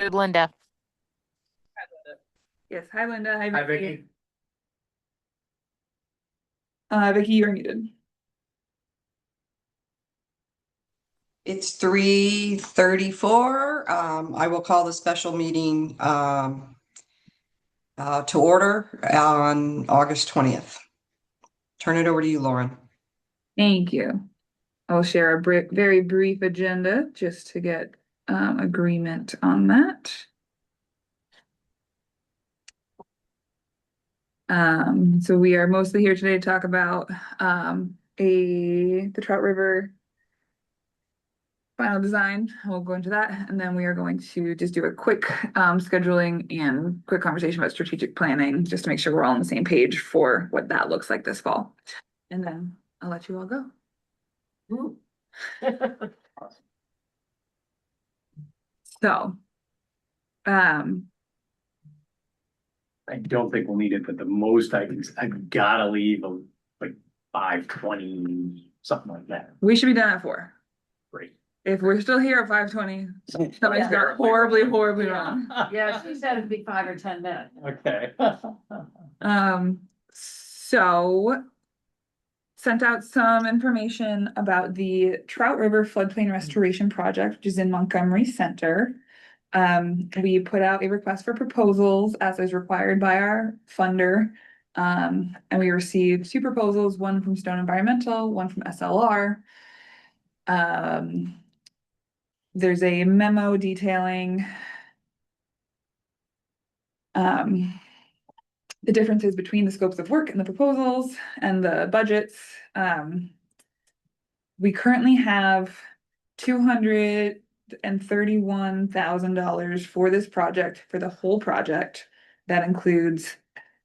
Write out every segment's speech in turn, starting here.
Linda. Yes, hi Linda, hi Hi, Vicky. Vicky. Vicky, you're muted. It's 3:34. I will call the special meeting to order on August 20th. Turn it over to you, Lauren. Thank you. I'll share a very brief agenda just to get agreement on that. So we are mostly here today to talk about the Trout River final design. We'll go into that, and then we are going to just do a quick scheduling and quick conversation about strategic planning, just to make sure we're all on the same page for what that looks like this fall. And then I'll let you all go. So, I don't think we'll need it, but the most I've gotta leave like 5:20, something like that. we should be done at 4. Great. If we're still here at 5:20, something's Yeah. gone horribly wrong. Yeah, she said it'd be 5 or 10 minutes. Okay. So sent out some information about the Trout River Floodplain Restoration Project, which is in Montgomery Center. We put out a request for proposals as is required by our funder. And we received 2 proposals, one from Stone Environmental, one from SLR. There's a memo detailing the differences between the scopes of work and the proposals and the budgets. We currently have $231,000 for this project, for the whole project. That includes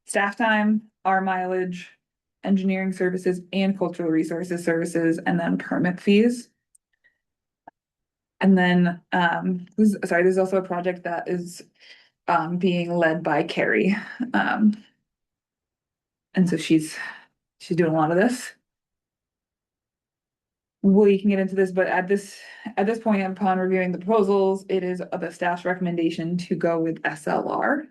staff time, our mileage, engineering services, and cultural resources services, and then permit fees. And then, this is also a project that is being led by Carrie. And so she's doing a lot of this. We can get into this, but at this point, upon reviewing the proposals, it is the staff's recommendation to go with SLR.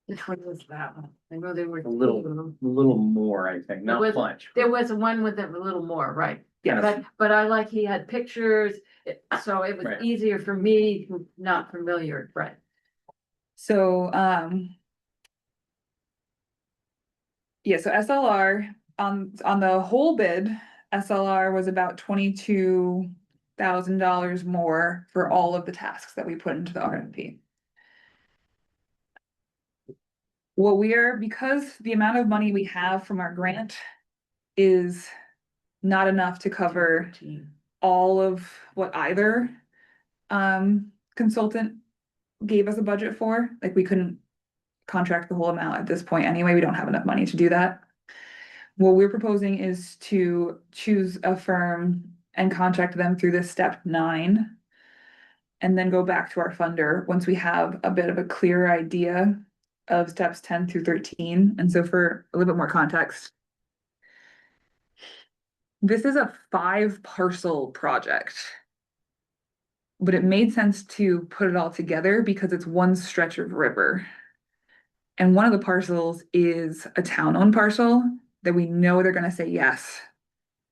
Which one was that one? I know there were A little more, I think, not was- much. There was one with a little more, right? Yeah, But I like he had pictures, so it was Right. easier for me, who's not familiar, right? so yeah, so SLR on the whole bid, SLR was about $22,000 more for all of the tasks that we put into the RFP. Because the amount of money we have from our grant is not enough to cover all of what either consultant gave us a budget for. Like, we couldn't contract the whole amount at this point anyway. We don't have enough money to do that. What we're proposing is to choose a firm and contract them through this step 9, and then go back to our funder once we have a bit of a clearer idea of steps 10 through 13. And so, for a little bit more context, this is a 5-parcel project, but it made sense to put it all together because it's one stretch of river. And one of the parcels is a town-owned parcel that we know they're going to say yes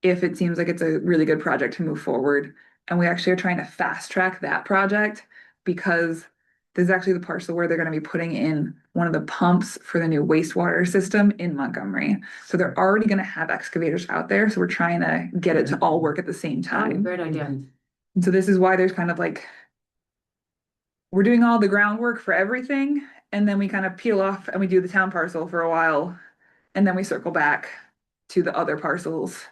if it seems like it's a really good project to move forward. And we actually are trying to fast track that project because this is actually the parcel where they're going to be putting in one of the pumps for the new wastewater system in Montgomery. So they're already going to have excavators out there. So we're trying to get it to all work at the same time. Great idea. And so this is why there's kind of like, we're doing all the groundwork for everything, and then we kind of peel off and we do the town parcel for a while, and then we circle back to the other parcels.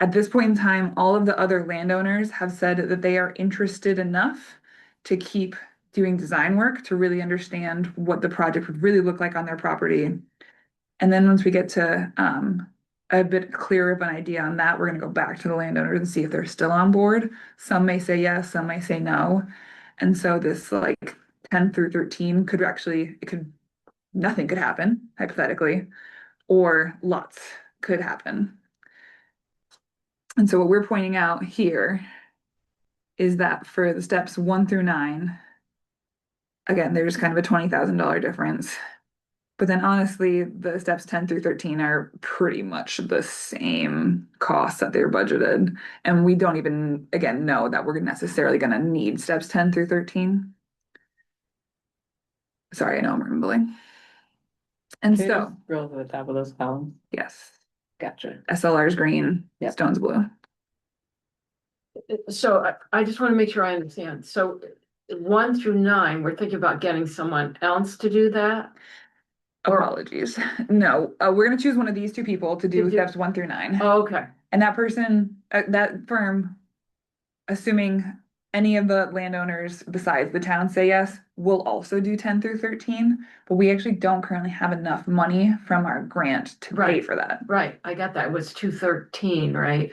At this point in time, all of the other landowners have said that they are interested enough to keep doing design work to really understand what the project would really look like on their property. And then once we get to a bit clearer of an idea on that, we're going to go back to the landowners and see if they're still on board. Some may say yes, some may say no. And so this, like, 10 through 13 nothing could happen, hypothetically, or lots could happen. And so what we're pointing out here is that for the steps 1 through 9, again, there's kind of a $20,000 difference. But then honestly, the steps 10 through 13 are pretty much the same costs that they're budgeted. And we don't even, again, know that we're necessarily going to need steps 10 through 13. Sorry, I know I'm rambling. And Can you so, just scroll to the top of those columns? yes, Gotcha. SLR's green, Yep. Stone's blue. So I just want to make sure I understand. So 1 through 9, we're thinking about getting someone else to do that? Or- Apologies. No, we're going to choose one of these two people to do To do- steps 1 through 9. Oh, okay, And that person, that firm, assuming any of the landowners besides the town say yes, will also do 10 through 13. But we actually don't currently have enough money from our grant to pay Right. for that. right, I got that. It was 213, right?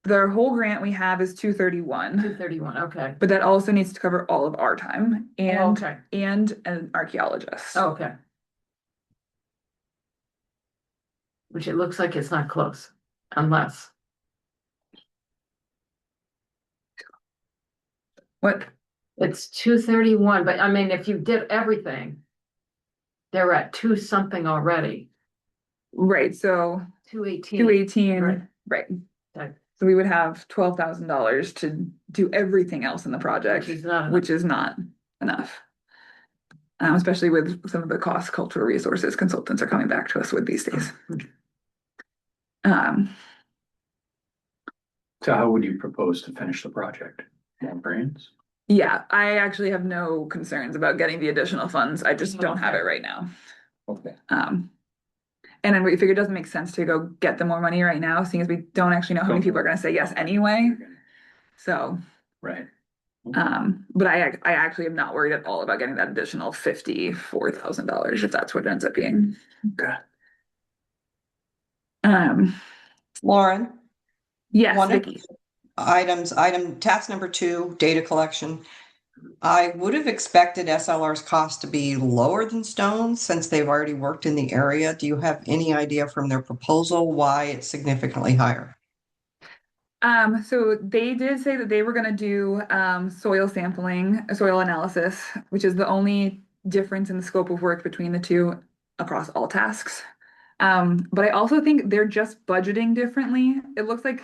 The whole grant we have is 231, 231, okay. but that also needs to cover all of our time Oh, and okay. an archaeologist. Okay. Which it looks like it's not close, unless, What? it's 231, but I mean, if you did everything, they're at 2 something already, Right, so 218. 218, Right. right. Okay. So we would have $12,000 to do everything else in the project, Which is not enough. which is not enough. Especially with some of the cost cultural resources consultants are coming back to us with these days. So how would you propose to finish the project? More grants? Yeah, I actually have no concerns about getting the additional funds. I just don't have it Okay. right now. Okay. And then we figured it doesn't make sense to go get the more money right now, seeing as we don't actually know how many people are gonna say yes anyway. So, Right. but I actually am not worried at all about getting that additional $54,000 if that's what it ends up being. Okay. Lauren, Yes, one of Vicky. item task number 2, data collection. I would have expected SLR's cost to be lower than Stone's since they've already worked in the area. Do you have any idea from their proposal why it's significantly higher? So they did say that they were gonna do soil sampling, soil analysis, which is the only difference in the scope of work between the two across all tasks. But I also think they're just budgeting differently. It looks like,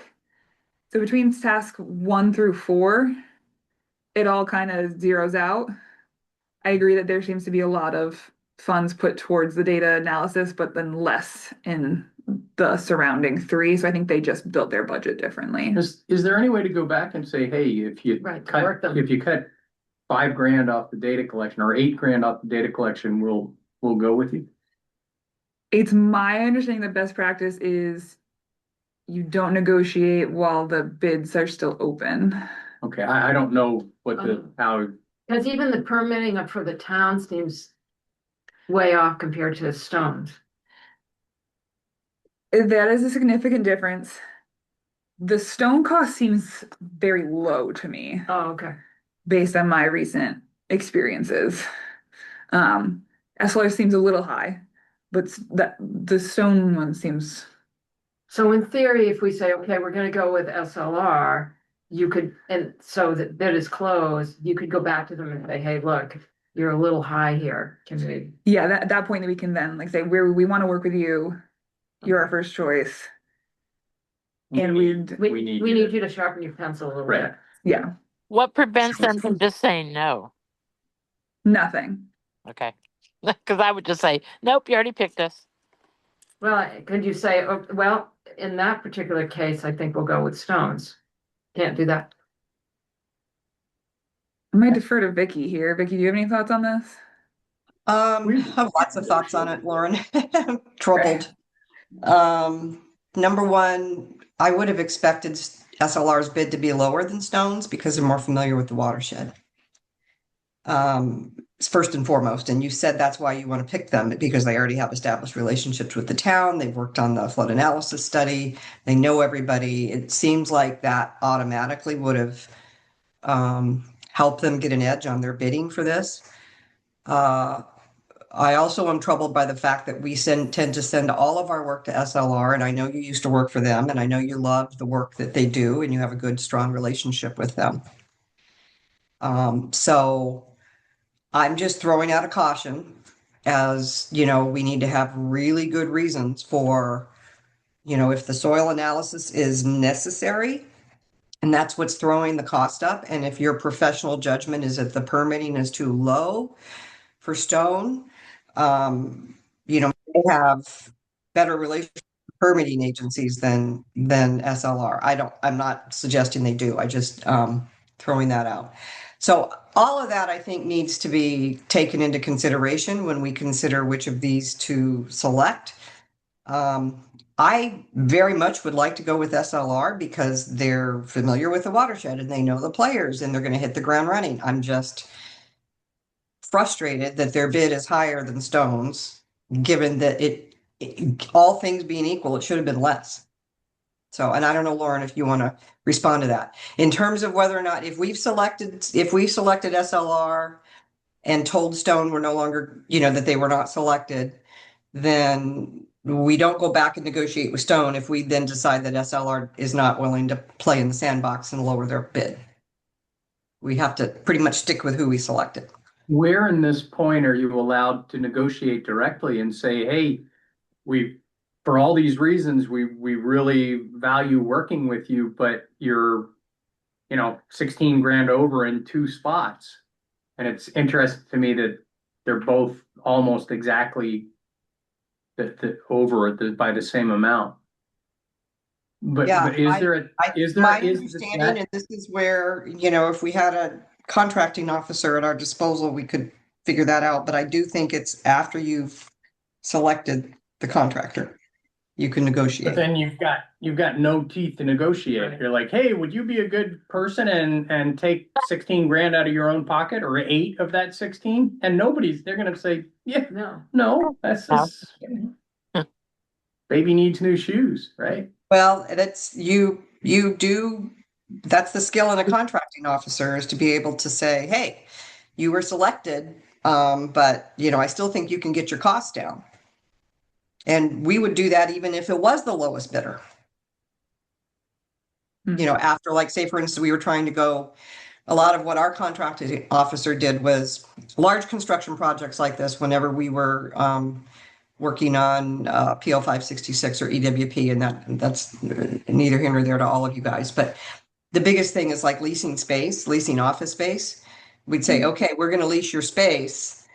so between task 1 through 4, it all kind of zeroes out. I agree that there seems to be a lot of funds put towards the data analysis, but then less in the surrounding 3. So I think they just built their budget differently. Is there any way to go back and say, hey, if you Right, cut, work them. if you cut $5,000 off the data collection or $8,000 off the data collection, we'll go with you? It's my understanding that best practice is you don't negotiate while the bids are still open. Okay, I don't know what how, Because even the permitting up for the town seems way off compared to Stone's. That is a significant difference. The stone cost seems very low to me Oh, okay. based on my recent experiences. SLR seems a little high, but the stone one seems, So in theory, if we say, okay, we're gonna go with SLR, you could, and so that bid is closed, you could go back to them and say, hey, look, you're a little high here. Can we? yeah, at that point that we can then like say we want to work with you. You're our first choice. And We We need need you you to sharpen your pencil a little Right. bit. yeah, What prevents them from just saying no? nothing. Okay. Because I would just say, nope, you already picked us. Well, could you say, oh, well, in that particular case, I think we'll go with Stone's. Can't do that. I might defer to Vicky here. Vicky, do you have any thoughts on this? I have lots of thoughts on it, Lauren. I'm troubled. Number one, I would have expected SLR's bid to be lower than Stone's because they're more familiar with the watershed. First and foremost, and you said that's why you want to pick them because they already have established relationships with the town. They've worked on the flood analysis study. They know everybody. It seems like that automatically would have helped them get an edge on their bidding for this. I also am troubled by the fact that we tend to send all of our work to SLR, and I know you used to work for them, and I know you love the work that they do, and you have a good, strong relationship with them. So I'm just throwing out a caution, as you know, we need to have really good reasons for, you know, if the soil analysis is necessary, and that's what's throwing the cost up. And if your professional judgment is that the permitting is too low for stone, you know, they have better relations with permitting agencies than SLR. I'm not suggesting they do. I just throwing that out. So all of that I think needs to be taken into consideration when we consider which of these to select. I very much would like to go with SLR because they're familiar with the watershed and they know the players and they're going to hit the ground running. I'm just frustrated that their bid is higher than Stone's, given that all things being equal, it should have been less. So, and I don't know, Lauren, if you want to respond to that. In terms of whether or not, if we selected SLR and told Stone we're no longer, you know, that they were not selected, then we don't go back and negotiate with Stone if we then decide that SLR is not willing to play in the sandbox and lower their bid. We have to pretty much stick with who we selected. Where in this point are you allowed to negotiate directly and say, hey, for all these reasons, we really value working with you, but you're, you know, 16 grand over in 2 spots. And it's interesting to me that they're both almost exactly over by the same amount. But, Yeah, but is there my understanding, and this is where, you know, if we had a contracting officer at our disposal, we could figure that out. But I do think it's after you've selected the contractor, you can But negotiate. then you've got no teeth to negotiate. You're like, hey, would you be a good person and take 16 grand out of your own pocket, or 8 of that 16? And they're gonna say, yeah, no, that's baby needs new shoes, right? Well, that's that's the skill in a contracting officer, is to be able to say, hey, you were selected, but you know, I still think you can get your costs down. And we would do that even if it was the lowest bidder. Hmm. You know, after, like, say, for instance, we were trying to go, a lot of what our contracting officer did was large construction projects like this, whenever we were working on PO 566 or EWP, and that's neither here nor there to all of you guys. But the biggest thing is like leasing office space. We'd say, okay, we're going to lease your space.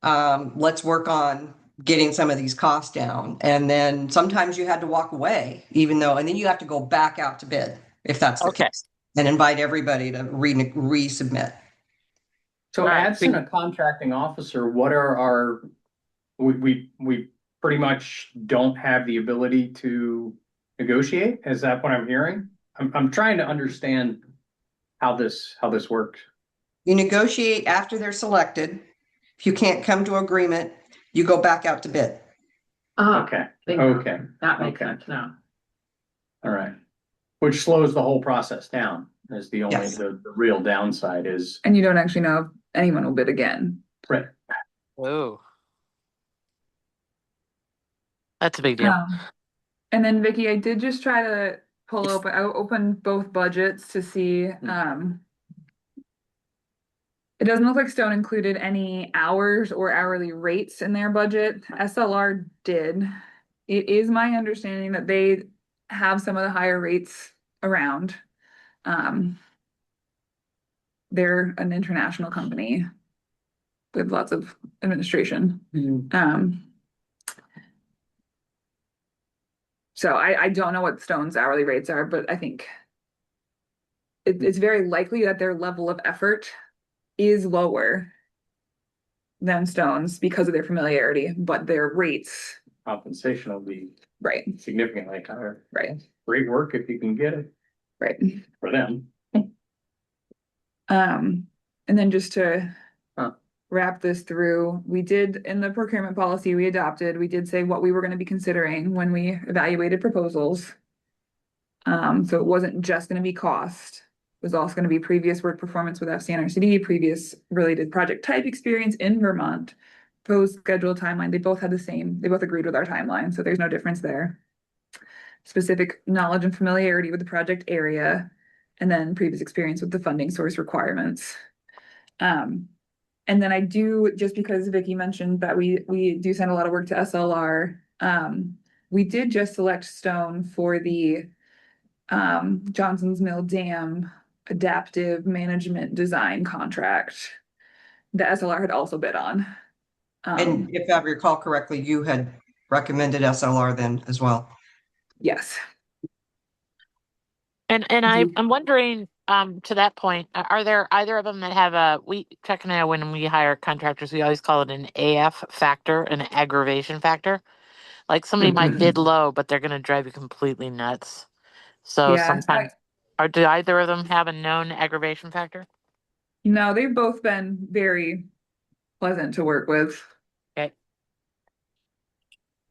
Let's work on getting some of these costs down. And then sometimes you had to walk away, and then you have to go back out to bid if that's the case, and invite everybody to resubmit. So absent a contracting officer, what are we pretty much don't have the ability to negotiate? Is that what I'm hearing? I'm trying to understand how this works. You negotiate after they're selected. If you can't come to agreement, you go back out to bid. Okay. Okay. That makes Okay. sense now. All right. Which slows the whole process down. Is the only Yes. the real downside is And you don't actually know if anyone will bid again. right. Oh. That's a big deal. And then Vicky, I did just try to I opened both budgets to see, it doesn't look like Stone included any hours or hourly rates in their budget. SLR did. It is my understanding that they have some of the higher rates around. They're an international company with lots of administration. So I don't know what Stone's hourly rates are, but I think it's very likely that their level of effort is lower than Stone's because of their familiarity, but their rates. Compensation will be Right. significantly higher. Right. Great work if you can get it Right. for them. And then just to wrap this through, we did, in the procurement policy we adopted, we did say what we were going to be considering when we evaluated proposals. So it wasn't just going to be cost. It was also going to be previous work performance with FCNRCD, previous related project type experience in Vermont, proposed schedule timeline, they both had the same, they both agreed with our timeline, so there's no difference there. Specific knowledge and familiarity with the project area, and then previous experience with the funding source requirements. And then I do, just because Vicky mentioned that we do send a lot of work to SLR, we did just select Stone for the Johnson's Mill Dam adaptive management design contract that SLR had also bid on. And if I recall correctly, you had recommended SLR then as well. Yes. And I'm wondering, to that point, are there either of them that have Chuck and I, when we hire contractors, we always call it an AF factor, an aggravation factor. Like somebody might bid low, but they're gonna drive you completely nuts. So Yeah, sometimes, do either of them have a known aggravation factor? no, they've both been very pleasant to work with. Okay,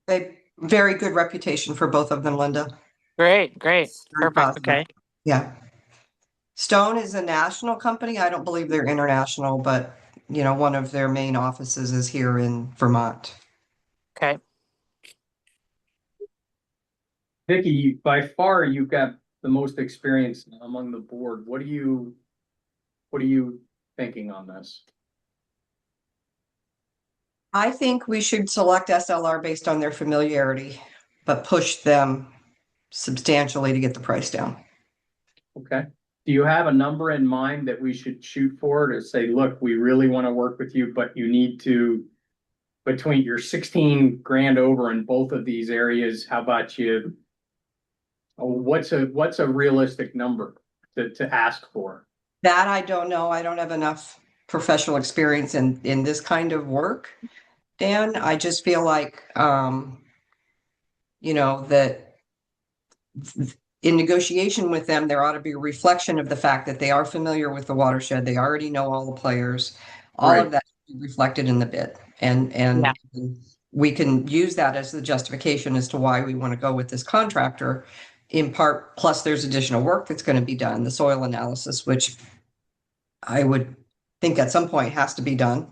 A very good reputation for both of them, Linda. great, Very perfect, positive. okay. Yeah. Stone is a national company. I don't believe they're international, but one of their main offices is here in Vermont. Okay. Vicky, by far, you've got the most experience among the board. What are you thinking on this? I think we should select SLR based on their familiarity, but push them substantially to get the price down. Okay. Do you have a number in mind that we should shoot for to say, look, we really want to work with you, but you need to, between your 16 grand over in both of these areas, how about what's a realistic number to ask for? That I don't know. I don't have enough professional experience in this kind of work, Dan. I just feel like, that in negotiation with them, there ought to be a reflection of the fact that they are familiar with the watershed. They already know all the players. All Right. of that should be reflected in the bid. And Yeah. we can use that as the justification as to why we want to go with this contractor in part. Plus there's additional work that's going to be done, the soil analysis, which I would think at some point has to be done.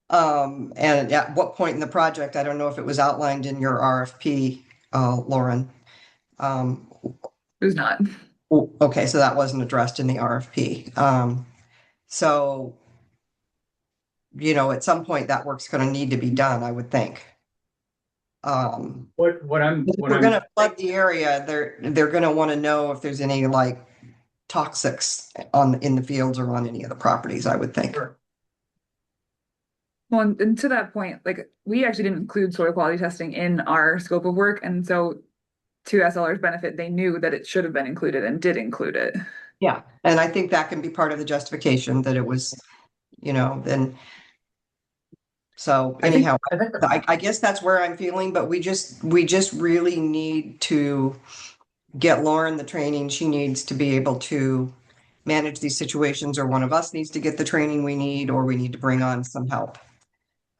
And at what point in the project, I don't know if it was outlined in your RFP, Lauren. It was not. Okay, so that wasn't addressed in the RFP. So, at some point that work's going to need to be done, I would think. What If we're going to flood the area, they're going to want to know if there's any like toxics in the fields or on any of the properties, I would think. Sure. Well, and to that point, like we actually didn't include soil quality testing in our scope of work, and so to SLR's benefit, they knew that it should have been included and did include it. Yeah, and I think that can be part of the justification that it was, then. So anyhow, I guess that's where I'm feeling, but we just really need to get Lauren the training she needs to be able to manage these situations, or one of us needs to get the training we need, or we need to bring on some help.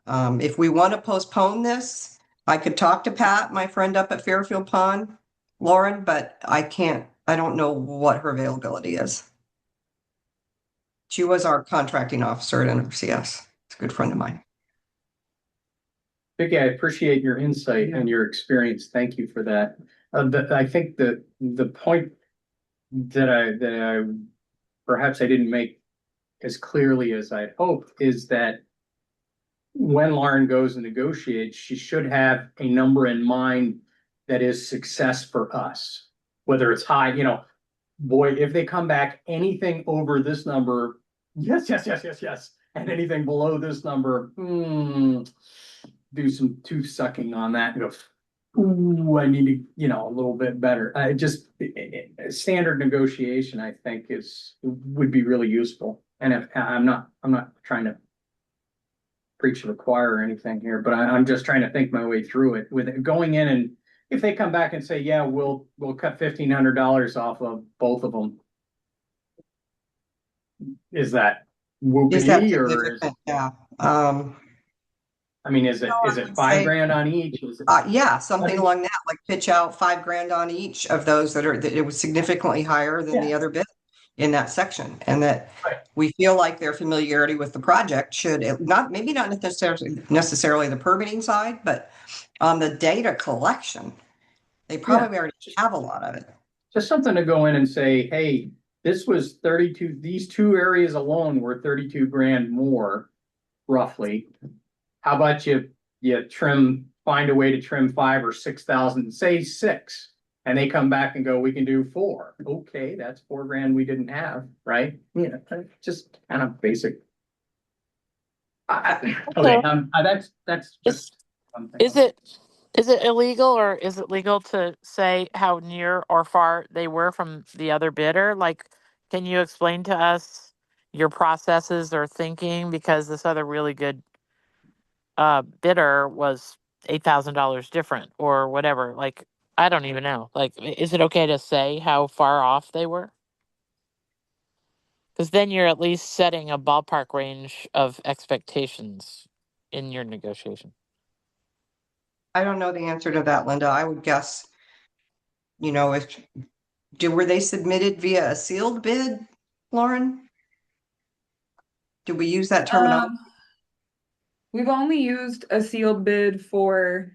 If we want to postpone this, I could talk to Pat, my friend up at Fairfield Pond, Lauren, but I don't know what her availability is. She was our contracting officer at NRCS. It's a good friend of mine. Vicky, I appreciate your insight and your experience. Thank you for that. I think the point that I perhaps I didn't make as clearly as I'd hoped is that when Lauren goes and negotiates, she should have a number in mind that is success for us, whether it's high, boy, if they come back anything over this number, yes. And anything below this number, do some tooth sucking on that and go, ooh, I need to, a little bit better. Standard negotiation, I think would be really useful. And if I'm not trying to preach to the choir or anything here, but I'm just trying to think my way through it with it going in. And if they come back and say, yeah, we'll cut $1,500 off of both of them. Is that whoopity or is, yeah. I mean, is it $5 grand on each? Yeah, something along that, like pitch out $5 grand on each of those that it was significantly higher than the other bid. in that section, and that Right. we feel like their familiarity with the project should not, maybe not necessarily the permitting side, but on the data collection, they probably already have a lot of it. Just something to go in and say, hey, this was 32, these two areas alone were 32 grand more, roughly. How about you find a way to trim 5 or 6,000, say 6, and they come back and go, we can do 4. Okay, that's 4 grand we didn't have, right? Yeah, just kind of basic. Okay, that's just one thing. Is it illegal or is it legal to say how near or far they were from the other bidder? Like, can you explain to us your processes or thinking? Because this other really good bidder was $8,000 different or whatever. Like, I don't even know. Like, is it okay to say how far off they were? Because then you're at least setting a ballpark range of expectations in your negotiation. I don't know the answer to that, Linda. I would guess, if were they submitted via a sealed bid, Lauren? Did we use that terminology? We've only used a sealed bid for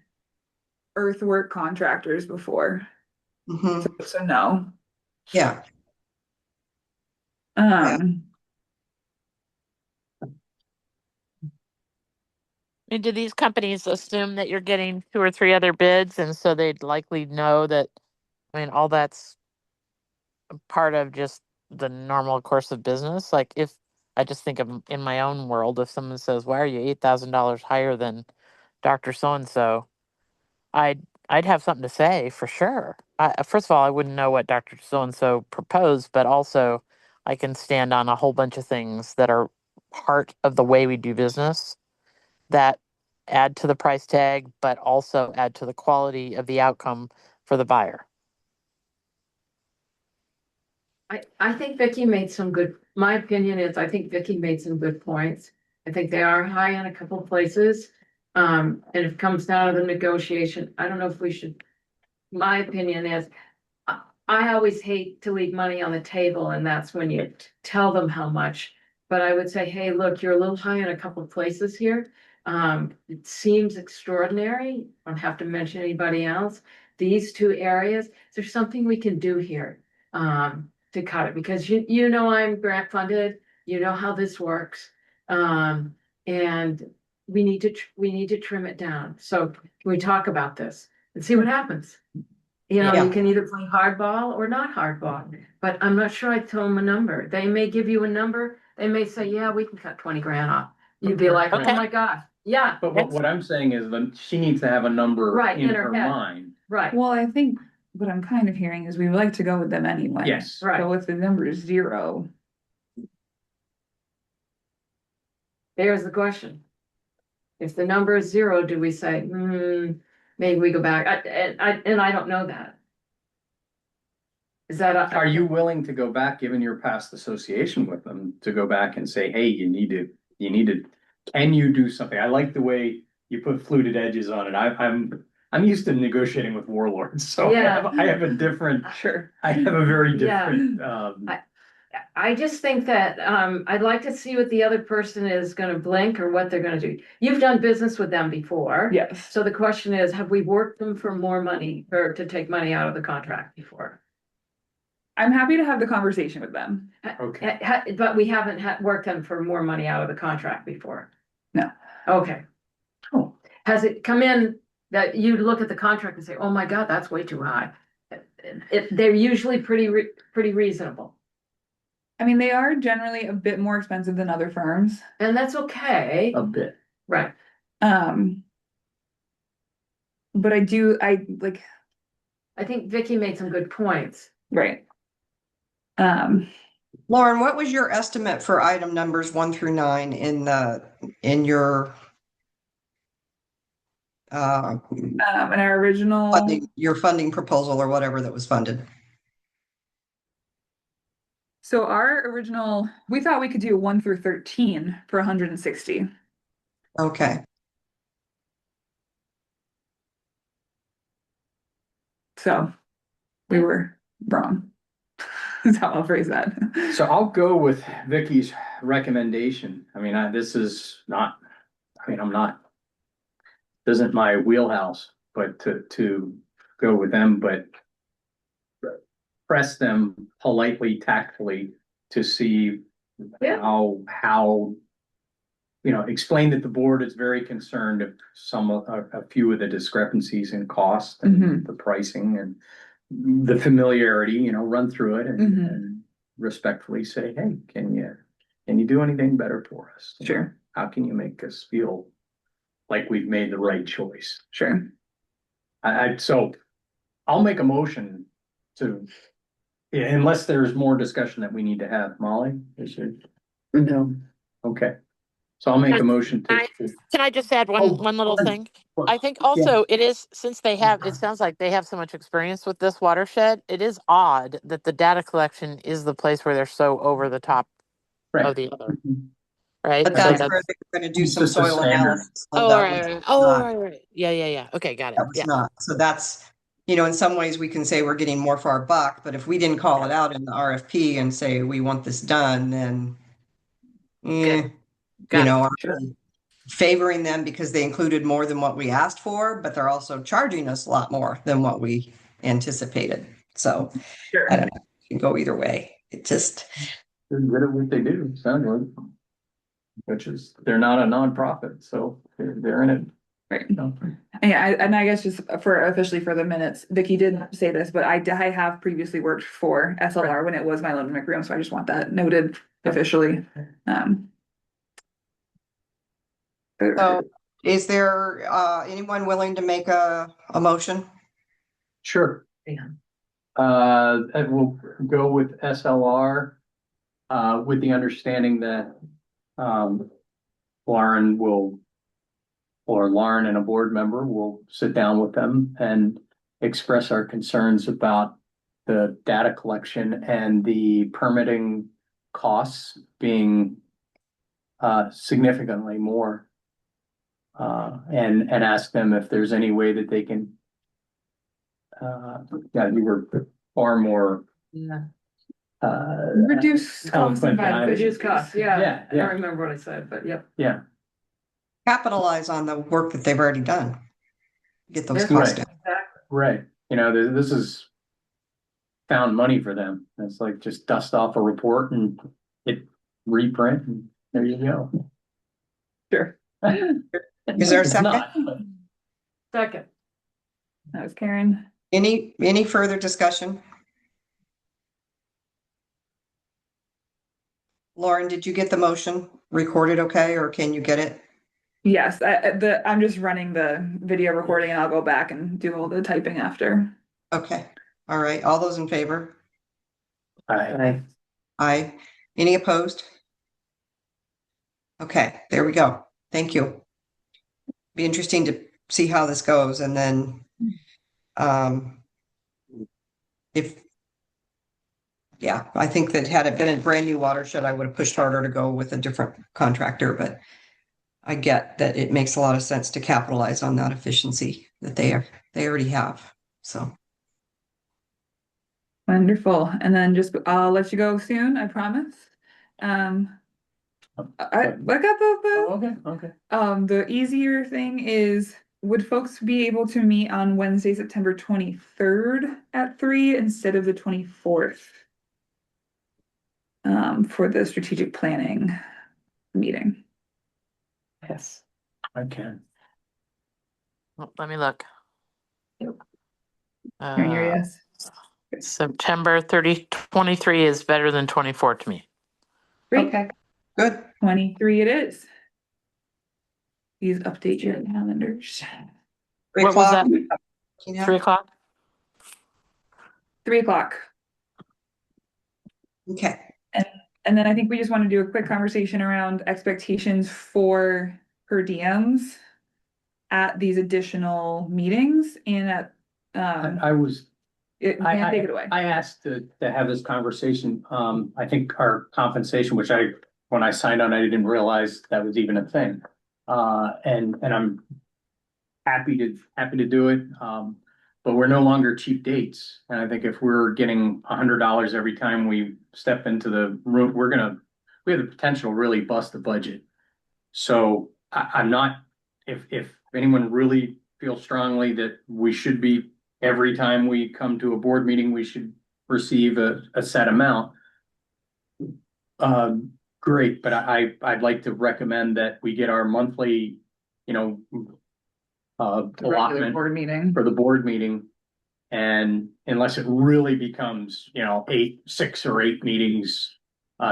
earthwork contractors before, Mhm. so no. Yeah, Um, I mean, do these companies assume that you're getting 2 or 3 other bids, and so they'd likely know that? I mean, all that's part of just the normal course of business. Like, if I just think of in my own world, if someone says, "Why are you $8,000 higher than Doctor So and So?" I'd have something to say for sure. First of all, I wouldn't know what Doctor So and So proposed, but also I can stand on a whole bunch of things that are part of the way we do business that add to the price tag, but also add to the quality of the outcome for the buyer. I think Vicky made some good, my opinion is, I think Vicky made some good points. I think they are high in a couple of places. And if it comes down to the negotiation, I don't know if we should, my opinion is, I always hate to leave money on the table, and that's when you tell them how much. But I would say, hey, look, you're a little high in a couple of places here. It seems extraordinary. I don't have to mention anybody else. These 2 areas, there's something we can do here to cut it, because you know I'm grant funded. You know how this works, and we need to trim it down. So can we talk about this and see what happens? You know, Yeah. you can either play hardball or not hardball, but I'm not sure I'd tell them a number. They may give you a number. They may say, yeah, we can cut 20 grand off. You'd be like, oh Okay. my God, yeah, But what I'm saying is that she needs to have a number Right, in in her her head. mind. right. well, I think what I'm kind of hearing is we would like to go with them anyway. Yes. Right. So if the number is 0, There's the question. If the number is 0, do we say, maybe we go back? And I don't know that. Is that Are you willing to go back, given your past association with them, to go back and say, hey, you need to, can you do something? I like the way you put fluted edges on it. I'm used to negotiating with warlords, so Yeah. I have a different, sure. I have a very Yeah. different, I just think that I'd like to see what the other person is gonna blink or what they're gonna do. You've done business with them before. Yes. So the question is, have we worked them for more money or to take money out of the contract before? I'm happy to have the conversation with them. okay. But we haven't worked them for more money out of the contract before. No. Okay. Oh. Has it come in that you look at the contract and say, oh my God, that's way too high? They're usually pretty reasonable. I mean, they are generally a bit more expensive than other firms. And that's okay. A bit. Right. But I like, I think Vicky made some good points. right. Lauren, what was your estimate for item numbers 1 through 9 in your In our original, funding proposal or whatever that was funded? so our original, we thought we could do 1 through 13 for 160. Okay, So we were wrong. That's how I'll phrase that. So I'll go with Vicky's recommendation. I mean, this is not, I mean, I'm not, isn't my wheelhouse, but to go with them, but press them politely, tactfully to see Yeah. how, you know, explain that the board is very concerned of a few of the discrepancies in cost and the pricing and the familiarity, you know, run through it and respectfully say, hey, can you do anything better for us? Sure. How can you make us feel like we've made the right choice? Sure. So I'll make a motion to, unless there's more discussion that we need to have. Molly, is there? No. Okay. So I'll make a motion to. Can I just add Oh, one little sure. thing? I think also it is, since they have, it sounds like they have so much experience with this watershed, it is odd that the data collection is the place where they're so over the top Right. of the other, right? But So that's where they're gonna do It's some just a soil standard. analysis. so Oh, that right, was right. Oh, not- right. Yeah. Okay, got it. That was Yeah. not, so that's, you know, in some ways we can say we're getting more for our buck, but if we didn't call it out in the RFP and say we want this done, then you Got know, it. are we favoring them because they included more than what we asked for, but they're also charging us a lot more than what we anticipated. So Sure. I don't know, it can go either way. It just, They're good at what they do, sounds like. Which is, they're not a nonprofit, so they're in it. Right. No. Yeah, and I guess just for officially for the minutes, Vicky didn't say this, but I have previously worked for SLR when it was my Lone McRoom, so I just want that noted officially. so is there anyone willing to make a motion? Sure. Yeah. And we'll go with SLR, with the understanding that, Lauren and a board member will sit down with them and express our concerns about the data collection and the permitting costs being significantly more. And ask them if there's any way that they can. Yeah, you were far more. Yeah. Reduce costs eloquent and than I was. benefits. Reduce costs, yeah. Yeah, I yeah. don't remember what I said, but yep. Yeah, Capitalize on the work that they've already done. Get those Yes. costs Right. down. Exactly. right. You know, this is found money for them. It's like just dust off a report and hit reprint and there you go. Sure. Is there a It's second? not, but Second, That was Karen. Any further discussion? Lauren, did you get the motion recorded okay, or can you get it? Yes, I'm just running the video recording and I'll go back and do all the typing after. Okay, all right, all those in favor? I, Aye. Any opposed? Okay, there we go. Thank you. Be interesting to see how this goes and then if yeah, I think that had it been a brand new watershed, I would have pushed harder to go with a different contractor, but I get that it makes a lot of sense to capitalize on that efficiency that they already have. So Wonderful. And then just, I'll let you go soon, I promise. I got okay. the easier thing is, would folks be able to meet on Wednesday, September 23rd at 3 instead of the 24th? For the strategic planning meeting. Yes. I can. Well, let me look. Karen, you're Uh, yes. September 23 is better than 24 to me. Great. Okay. good. 23 it is. Please update your calendars. 3 What was o'clock. that? Yeah. 3 o'clock? 3 o'clock. Okay. And then I think we just want to do a quick conversation around expectations for per diems at these additional meetings and at, I was, Pam, take it away. I asked to have this conversation. I think our compensation, which when I signed on, I didn't realize that was even a thing. And I'm happy to do it. but we're no longer cheap dates. And I think if we're getting $100 every time we step into the room, we have the potential to really bust the budget. So I'm not, if anyone really feels strongly that we should be, every time we come to a board meeting, we should receive a set amount. Great, but I'd like to recommend that we get our monthly, The regular allotment board meeting. for the board meeting. And unless it really becomes, 6 or 8 meetings,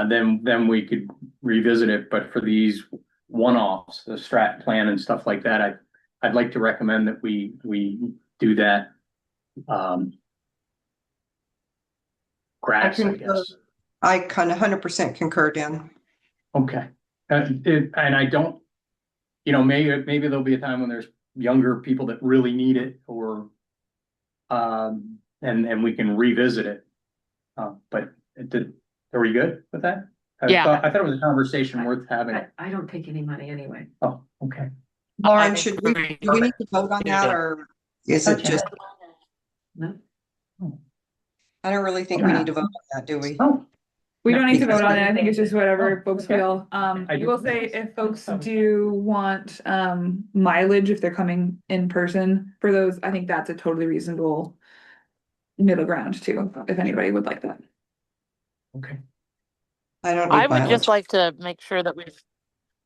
then we could revisit it. But for these one-offs, the strat plan and stuff like that, I'd like to recommend that we do that. Gratis, I guess. I kind of 100% concur, Dan. Okay. And I don't, maybe there'll be a time when there's younger people that really need it, or and we can revisit it. But are we good with that? Yeah. I thought it was a conversation worth having. I don't take any money anyway. Oh, okay. Lauren, I do agree. we need to vote on that, or is it Okay. just, No, I don't really think we need to vote on that, do we? Oh, We don't need to Because- vote on it. I think it's just whatever folks okay. feel. I I do- will say if folks do want mileage, if they're coming in person for those, I think that's a totally reasonable middle ground too, if anybody would like that. okay. I don't I need would just mileage. like to make sure that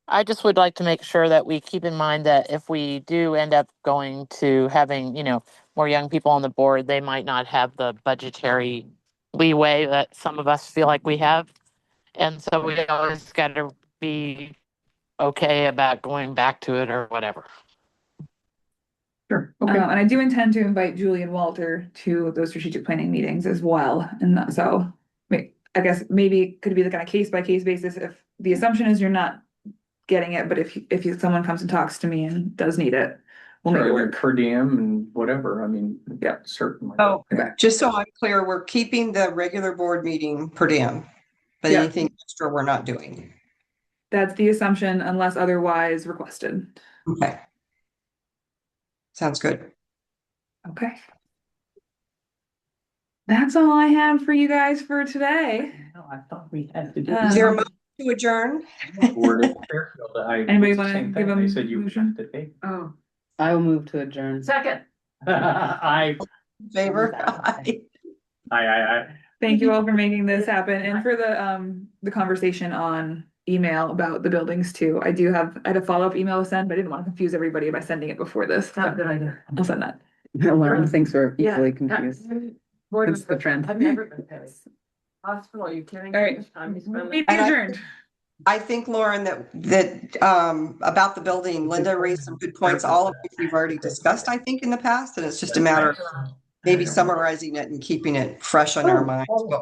I just would like to make sure that we keep in mind that if we do end up going to having, more young people on the board, they might not have the budgetary leeway that some of us feel like we have. And so we always got to be okay about going back to it or whatever. Sure. Okay. And I do intend to invite Julie and Walter to those strategic planning meetings as well. And so I guess maybe it could be like on a case by case basis if the assumption is you're not getting it, but if someone comes and talks to me and does need it, we'll make it Sure, work. per diem and whatever. I mean, yeah, certainly. Oh, Okay. just so I'm clear, we're keeping the regular board meeting per diem, but Yeah. anything extra we're not doing. That's the assumption unless otherwise requested. Okay. Sounds good. Okay. That's all I have for you guys for today. No, I thought we had to do. Is there a Um, motion to adjourn? Board of Fairfield, Anybody it's the wanna same give thing. They them said you motion? have to take. oh, I will move to adjourn. second, I. Favor? Thank you all for making this happen and for the conversation on email about the buildings too. I had a follow-up email to send, but I didn't want to confuse everybody by sending it before this. not a So good idea. I'll send that. Lauren thinks we're Yeah. equally confused. It's the trend. I've never been to this hospital, are you kidding? All right. How much time you spend Meeting And I- adjourned. I think, Lauren, that about the building, Linda raised some good points, all of which we've already discussed, I think, in the past, and it's just a matter of maybe summarizing it and keeping it fresh on our minds, what we